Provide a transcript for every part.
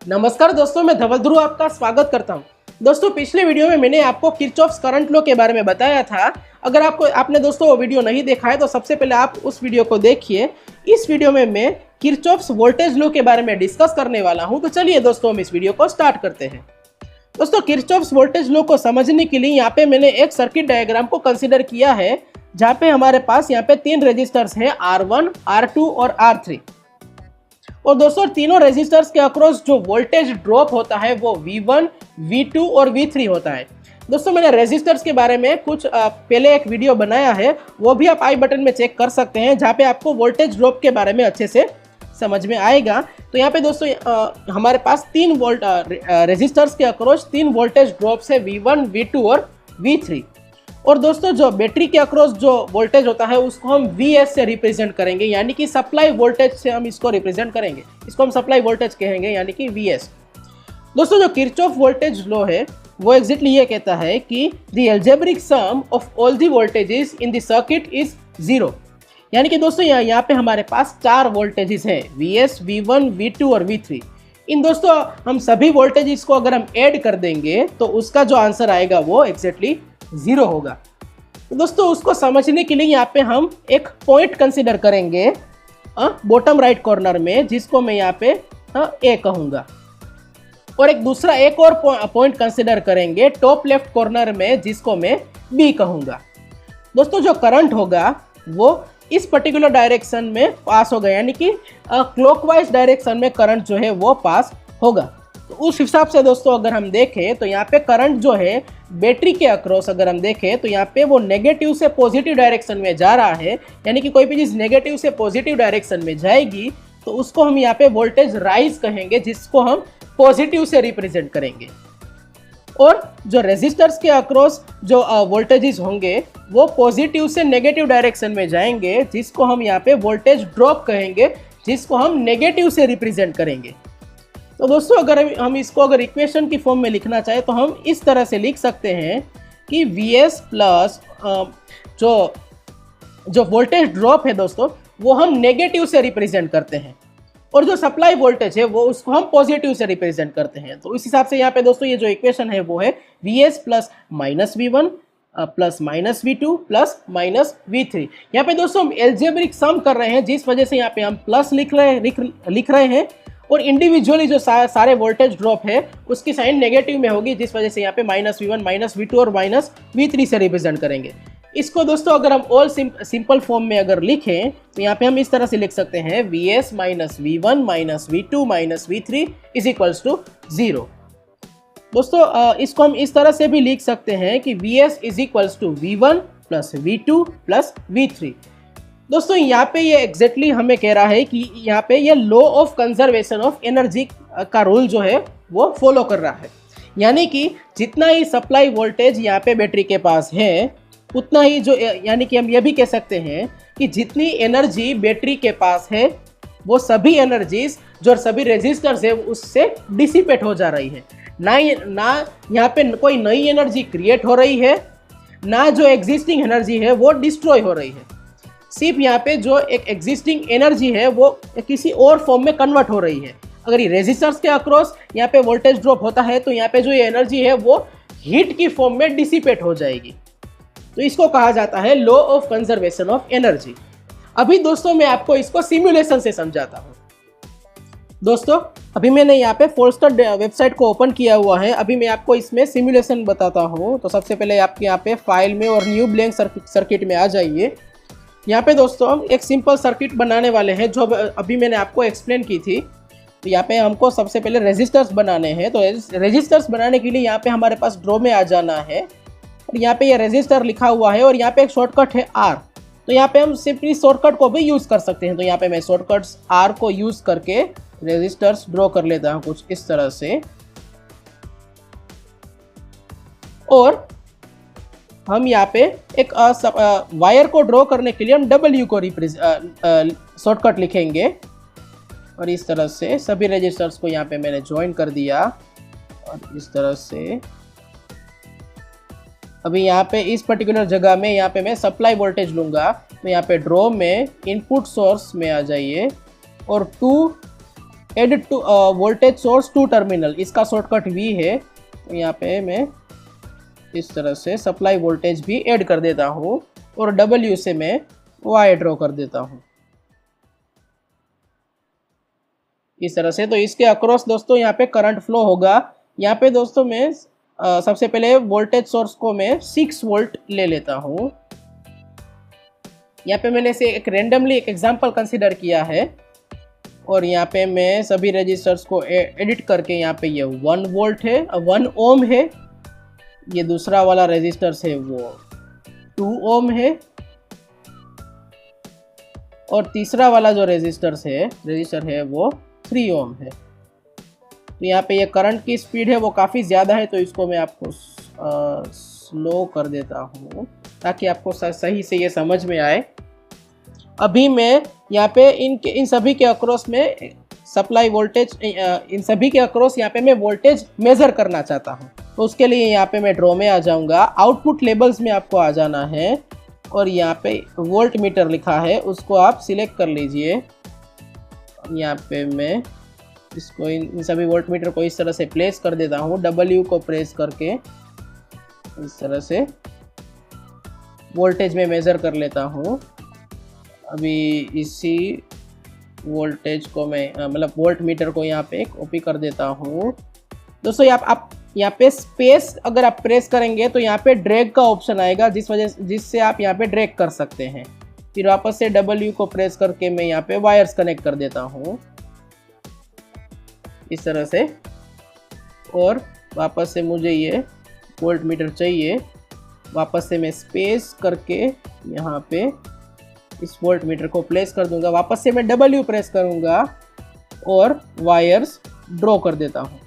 नमस्कार दोस्तों, मैं धवल ध्रुव आपका स्वागत करता हूं। दोस्तों, पिछले वीडियो में मैंने आपको किरचॉफ्स करंट लॉ के बारे में बताया था। अगर आपने दोस्तों वो वीडियो नहीं देखा है तो सबसे पहले आप उस वीडियो को देखिए। इस वीडियो में मैं किरचॉफ्स वोल्टेज लॉ के बारे में डिस्कस करने वाला हूं। तो चलिए दोस्तों, हम इस वीडियो को स्टार्ट करते हैं। दोस्तों, किरचॉफ्स वोल्टेज लॉ को समझने के लिए यहाँ पे मैंने एक सर्किट डायग्राम को कंसिडर किया है, जहाँ पे हमारे पास यहाँ पे 3 रेजिस्टर्स हैं, R1, R2 और R3। और दोस्तों, तीनों रेजिस्टर्स के अक्रॉस जो वोल्टेज ड्रॉप होता है वो V1, V2 और V3 होता है। दोस्तों, मैंने रेजिस्टर्स के बारे में कुछ पहले एक वीडियो बनाया है, वो भी आप आई बटन में चेक कर सकते हैं, जहाँ पे आपको वोल्टेज ड्रॉप के बारे में अच्छे से समझ में आएगा। तो यहाँ पे दोस्तों हमारे पास 3 वोल्ट रेजिस्टर्स के अक्रॉस 3 वोल्टेज ड्रॉप्स है, V1, V2 और V3। और दोस्तों, जो बैटरी के अक्रॉस जो वोल्टेज होता है उसको हम Vs से रिप्रेजेंट करेंगे, यानी कि सप्लाई वोल्टेज से हम इसको रिप्रेजेंट करेंगे। इसको हम सप्लाई वोल्टेज कहेंगे, यानी कि Vs। दोस्तों, जो किरचॉफ वोल्टेज लॉ है वो एग्जैक्टली ये कहता है कि the algebraic sum of all the voltages in the circuit is 0। यानी कि दोस्तों यहाँ पे हमारे पास 4 वोल्टेजेस हैं, Vs, V1, V2 और V3। इन दोस्तों हम सभी वोल्टेजेस को अगर हम ऐड कर देंगे तो उसका जो आंसर आएगा वो एग्जैक्टली 0 होगा। तो दोस्तों, उसको समझने के लिए यहाँ पे हम एक पॉइंट कंसीडर करेंगे बॉटम राइट कॉर्नर में, जिसको मैं यहाँ पे ए कहूँगा। और एक और पॉइंट कंसीडर करेंगे टॉप लेफ्ट कॉर्नर में, जिसको मैं बी कहूँगा। दोस्तों, जो करंट होगा वो इस पर्टिकुलर डायरेक्शन में पास होगा, यानी कि क्लॉकवाइज डायरेक्शन में करंट जो है वो पास होगा। तो उस हिसाब से दोस्तों अगर हम देखें तो यहाँ पे करंट जो है बैटरी के अक्रॉस अगर हम देखें तो यहाँ पे वो नेगेटिव से पॉजिटिव डायरेक्शन में जा रहा है, यानी कि कोई भी चीज़ नेगेटिव से पॉजिटिव डायरेक्शन में जाएगी तो उसको हम यहाँ पे वोल्टेज राइज कहेंगे, जिसको हम पॉजिटिव से रिप्रेजेंट करेंगे। और जो रेजिस्टर्स के अक्रॉस जो वोल्टेजेस होंगे वो पॉजिटिव से नेगेटिव डायरेक्शन में जाएंगे, जिसको हम यहाँ पे वोल्टेज ड्रॉप कहेंगे, जिसको हम नेगेटिव से रिप्रेजेंट करेंगे। तो दोस्तों, अगर हम इसको अगर इक्वेशन की फॉर्म में लिखना चाहे तो हम इस तरह से लिख सकते हैं कि Vs प्लस जो वोल्टेज ड्रॉप है दोस्तों वो हम नेगेटिव से रिप्रेजेंट करते हैं, और जो सप्लाई वोल्टेज है वो उसको हम पॉजिटिव से रिप्रेजेंट करते हैं। तो इस हिसाब से यहाँ पे दोस्तों ये जो इक्वेशन है वो है Vs plus minus V1 plus minus V2 plus minus V3। यहाँ पे दोस्तों हम एल्जेब्रिक सम कर रहे हैं, जिस वजह से यहाँ पे हम प्लस लिख रहे हैं, और इंडिविजुअली जो सारे वोल्टेज ड्रॉप है उसकी साइन नेगेटिव में होगी, जिस वजह से यहाँ पे माइनस V1, माइनस V2 और माइनस V3 से रिप्रेजेंट करेंगे। इसको दोस्तों अगर हम ऑल सिंपल फॉर्म में अगर लिखें तो यहाँ पे हम इस तरह से लिख सकते हैं Vs minus V1 minus V2 minus V3 is equals to 0। दोस्तों, इसको हम इस तरह से भी लिख सकते हैं कि Vs is equals to V1 plus V2 plus V3। दोस्तों, यहाँ पे ये एग्जैक्टली हमें कह रहा है कि यहाँ पे ये law of conservation of energy का रूल जो है वो फॉलो कर रहा है, यानी कि जितना ही सप्लाई वोल्टेज यहाँ पे बैटरी के पास है उतना ही यानी कि हम ये भी कह सकते हैं कि जितनी एनर्जी बैटरी के पास है वो सभी एनर्जीज जो सभी रेजिस्टर्स है उससे डिसिपेट हो जा रही है। ना यहाँ पे कोई नई एनर्जी क्रिएट हो रही है, ना जो एग्जिस्टिंग एनर्जी है वो डिस्ट्रॉय हो रही है। सिर्फ यहाँ पे जो एक एग्जिस्टिंग एनर्जी है वो किसी और फॉर्म में कन्वर्ट हो रही है। अगर ये रेजिस्टर्स के अक्रॉस यहाँ पे वोल्टेज ड्रॉप होता है तो यहाँ पे जो ये एनर्जी है वो हीट की फॉर्म में डिसिपेट हो जाएगी। तो इसको कहा जाता है law of conservation of energy. अभी दोस्तों मैं आपको इसको सिमुलेशन से समझाता हूँ। दोस्तों, अभी मैंने यहाँ पे फोर्स्टर वेबसाइट को ओपन किया हुआ है। अभी मैं आपको इसमें सिमुलेशन बताता हूँ। तो सबसे पहले आपके यहाँ पे फाइल में और न्यू ब्लैंक सर्किट में आ जाइए। यहाँ पे दोस्तों हम एक सिंपल सर्किट बनाने वाले हैं जो अभी मैंने आपको एक्सप्लेन की थी। तो यहाँ पे हमको सबसे पहले रेजिस्टर्स बनाने हैं। तो रेजिस्टर्स बनाने के लिए यहाँ पे हमारे पास ड्रॉ में आ जाना है, और यहाँ पे ये रेजिस्टर लिखा हुआ है, और यहाँ पे एक शॉर्टकट है R। तो यहाँ पे हम सिंपली शॉर्टकट को भी यूज़ कर सकते हैं। तो यहाँ पे मैं शॉर्टकट्स R को यूज़ करके रेजिस्टर्स ड्रॉ कर लेता हूँ कुछ इस तरह से, और हम यहाँ पे एक वायर को ड्रॉ करने के लिए हम W को शॉर्टकट लिखेंगे, और इस तरह से सभी रेजिस्टर्स को यहाँ पे मैंने ज्वाइन कर दिया। और इस तरह से अभी यहाँ पे इस पर्टिकुलर जगह में यहाँ पे मैं सप्लाई वोल्टेज लूँगा। तो यहाँ पे ड्रॉ में इनपुट सोर्स में आ जाइए, और 2 add to voltage source to terminal, इसका शॉर्टकट V है। तो यहाँ पे मैं इस तरह से सप्लाई वोल्टेज भी ऐड कर देता हूँ और W से मैं वायर ड्रॉ कर देता हूँ इस तरह से। तो इसके अक्रॉस दोस्तों यहाँ पे करंट फ्लो होगा। यहाँ पे दोस्तों मैं सबसे पहले वोल्टेज सोर्स को मैं 6 वोल्ट ले लेता हूँ। यहाँ पे मैंने इसे एक रेंडमली एक एग्जांपल कंसीडर किया है और यहाँ पे मैं सभी रजिस्टर्स को एडिट करके यहाँ पे ये 1 वोल्ट है, 1 ओम है, ये दूसरा वाला रजिस्टर्स है वो 2 ओम है और तीसरा वाला जो रजिस्टर है वो 3 ओम है। तो यहाँ पे ये करंट की स्पीड है वो काफ़ी ज़्यादा है, तो इसको मैं आपको स्लो कर देता हूँ ताकि आपको सही से ये समझ में आए। अभी मैं यहाँ पे इन सभी के अक्रॉस में सप्लाई वोल्टेज, इन सभी के अक्रॉस यहाँ पे मैं वोल्टेज मेज़र करना चाहता हूँ। तो उसके लिए यहाँ पे मैं ड्रॉ में आ जाऊँगा, आउटपुट लेबल्स में आपको आ जाना है और यहाँ पे वोल्ट मीटर लिखा है उसको आप सिलेक्ट कर लीजिए। यहाँ पे मैं इसको इन सभी वोल्ट मीटर को इस तरह से प्लेस कर देता हूँ, W को प्रेस करके इस तरह से वोल्टेज में मेज़र कर लेता हूँ। अभी इसी वोल्टेज को मैं मतलब वोल्ट मीटर को यहाँ पे कॉपी कर देता हूँ। दोस्तों आप यहाँ पे स्पेस अगर आप प्रेस करेंगे तो यहाँ पे ड्रैग का ऑप्शन आएगा जिससे आप यहाँ पे ड्रैग कर सकते हैं। फिर वापस से W को प्रेस करके मैं यहाँ पे वायर्स कनेक्ट कर देता हूँ इस तरह से और वापस से मुझे ये वोल्ट मीटर चाहिए, वापस से मैं स्पेस करके यहाँ पे इस वोल्ट मीटर को प्लेस कर दूंगा, वापस से मैं W प्रेस करूँगा और वायर्स ड्रॉ कर देता हूँ।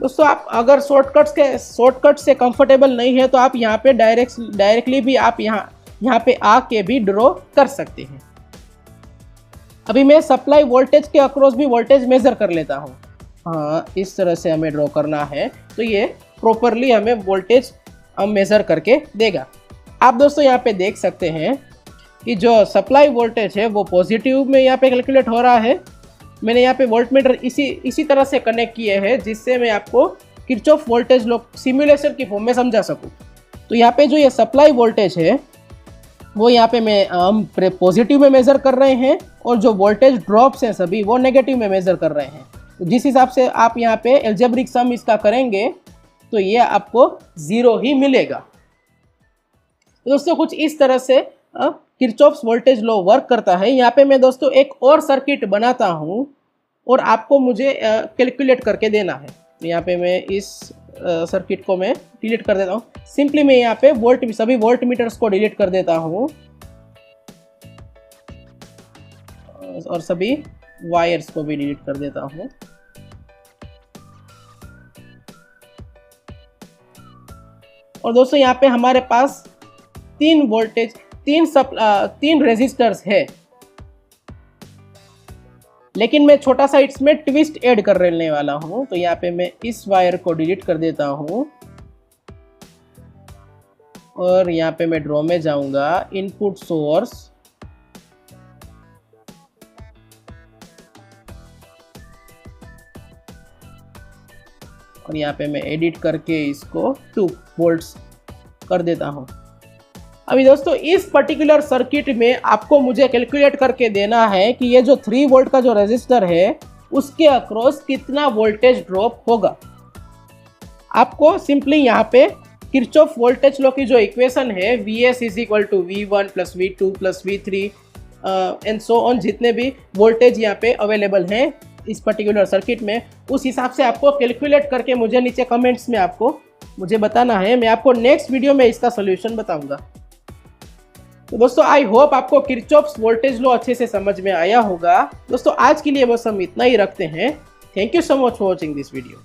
दोस्तों आप अगर शॉर्टकट से कंफर्टेबल नहीं है तो आप यहाँ पे डायरेक्टली भी आप यहाँ पे आके भी ड्रॉ कर सकते हैं। अभी मैं सप्लाई वोल्टेज के अक्रॉस भी वोल्टेज मेज़र कर लेता हूँ। हाँ, इस तरह से हमें ड्रॉ करना है तो ये प्रॉपरली हमें वोल्टेज हम मेज़र करके देगा। आप दोस्तों यहाँ पे देख सकते हैं कि जो सप्लाई वोल्टेज है वो पॉजिटिव में यहाँ पे कैलकुलेट हो रहा है। मैंने यहाँ पे वोल्ट मीटर इसी तरह से कनेक्ट किए हैं जिससे मैं आपको किरचॉफ वोल्टेज लॉ सिमुलेशन की फॉर्म में समझा सकूँ। तो यहाँ पे जो ये सप्लाई वोल्टेज है वो यहाँ पे हम पॉजिटिव में मेज़र कर रहे हैं और जो वोल्टेज ड्रॉप्स हैं सभी वो नेगेटिव में मेज़र कर रहे हैं। तो जिस हिसाब से आप यहाँ पे एल्जेब्रिक सम इसका करेंगे तो ये आपको 0 ही मिलेगा। तो दोस्तों कुछ इस तरह से किरचॉफ्स वोल्टेज लॉ वर्क करता है। यहाँ पे मैं दोस्तों एक और सर्किट बनाता हूँ और आपको मुझे कैलकुलेट करके देना है। तो यहाँ पे मैं इस सर्किट को मैं डिलीट कर देता हूँ। सिंपली मैं यहाँ पे सभी वोल्ट मीटर्स को डिलीट कर देता हूँ और सभी वायर्स को भी डिलीट कर देता हूँ। और दोस्तों यहाँ पे हमारे पास 3 रेजिस्टर्स है, लेकिन मैं छोटा सा इसमें ट्विस्ट ऐड कर लेने वाला हूं। तो यहाँ पे मैं इस वायर को डिलीट कर देता हूं और यहाँ पे मैं ड्रॉ में जाऊंगा, इनपुट सोर्स, और यहाँ पे मैं एडिट करके इसको 2 वोल्ट्स कर देता हूँ। अभी दोस्तों इस पर्टिकुलर सर्किट में आपको मुझे कैलकुलेट करके देना है कि ये जो 3 वोल्ट का जो रेजिस्टर है उसके अक्रॉस कितना वोल्टेज ड्रॉप होगा। आपको सिंपली यहाँ पे किरचॉफ वोल्टेज लॉ की जो इक्वेशन है Vs is equal to V1 plus V2 plus V3 and so on, जितने भी वोल्टेज यहाँ पे अवेलेबल हैं इस पर्टिकुलर सर्किट में, उस हिसाब से आपको कैलकुलेट करके मुझे नीचे कमेंट्स में आपको मुझे बताना है। मैं आपको नेक्स्ट वीडियो में इसका सोल्यूशन बताऊंगा। तो दोस्तों आई होप आपको किरचॉफ्स वोल्टेज लॉ अच्छे से समझ में आया होगा। दोस्तों आज के लिए बस हम इतना ही रखते हैं। Thank you so much for watching this video.